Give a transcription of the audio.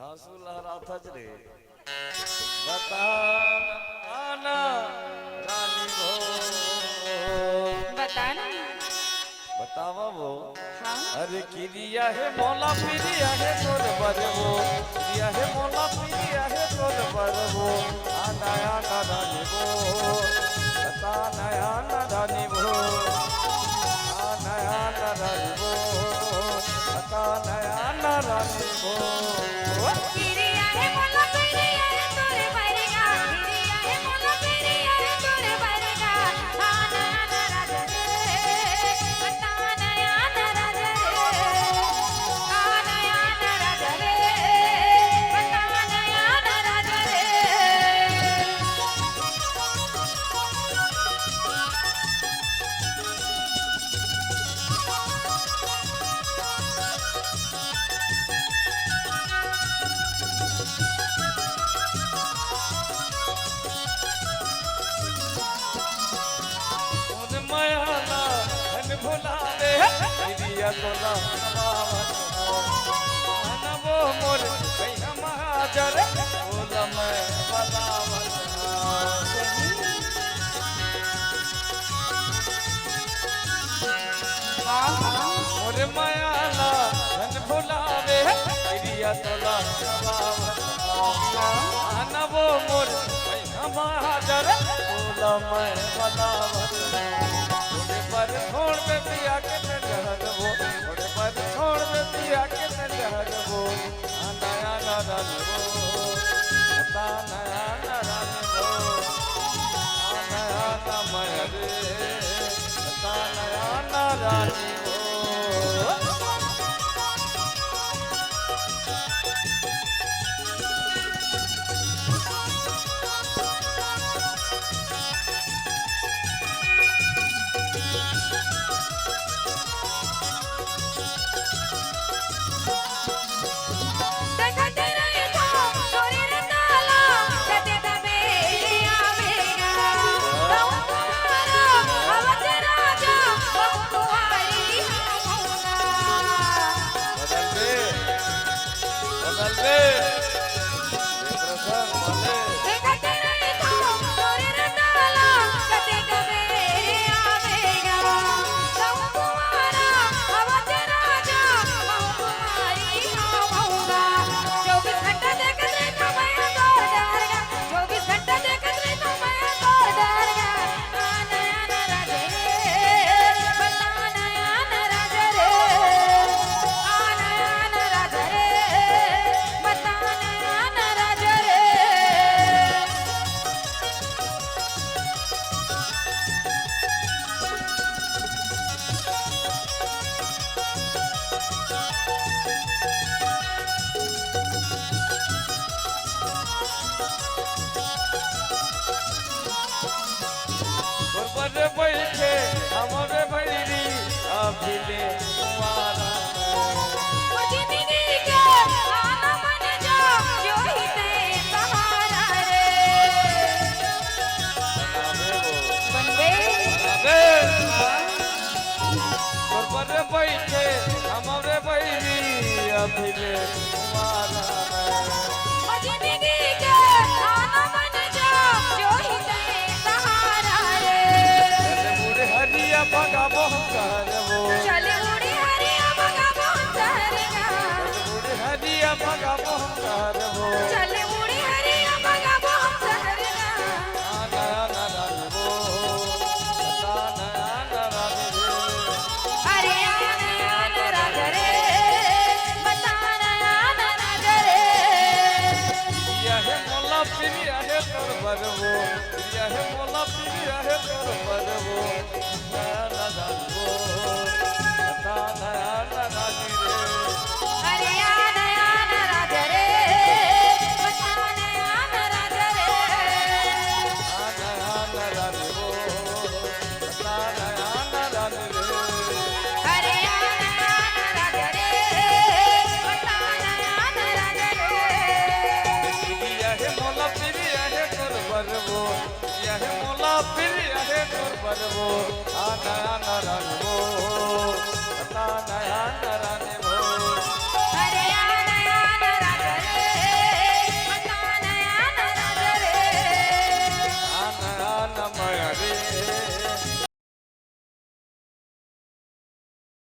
हासू लहराता ज रे बता आना रानी वो बताना बतावा वो हाँ अरे किरिया है मौला पिरिया है तोर बरवो किरिया है मौला पिरिया है तोर बरवो आना आना रानी वो बता नया ना रानी वो आना आना रानी वो बता नया ना रानी वो किरिया है मोला किरिया है तोरे बरगा किरिया है मोला किरिया है तोरे बरगा आना आना राजा रे बताना आना राजा रे आना आना राजा रे बताना आना राजा रे मायाला धन भुलावे किरिया तोला मन वो मोर कहीं महाजर बोल मैं बलावत मोर मायाला धन भुलावे किरिया तोला मन वो मोर कहीं महाजर बोल मैं बलावत पर छोड़ में पिया के नजर वो थोड़े पर छोड़ में पिया के नजर वो नया नारा वो बता नया नारा वो नया ना मरे बता नया नारा वो बैठे हमारे भैरी अभिले कुमारा जिंदगी के आना मन जा जो ही ते सहारा रे बनवे पर बैठे हमारे भैरी अभिले कुमारा जिंदगी के आना मन जा जो ही ते सहारा रे हरिया भगा बहुत वो चले उड़ी हरिया भगा बहुत हरिया हरिया भगा बहुत वो चले उड़ी हरिया भगा बहुत हरिया नया नारा वो नया नारा वो अरे आना राजा रे बताना आना राजा रे यह मोला पिरिया है तोर बरवो यह मोला पिरिया है तोर बरवो नया नारा वो बता नया नारा रे अरे आना राजा रे बताना आना राजा रे नया नारा वो बता नया नारा रे अरे आना राजा रे बताना आना राजा रे यह मोला पिरिया है तोर बरवो यह मोला पिरिया है तोर बरवो नया नारा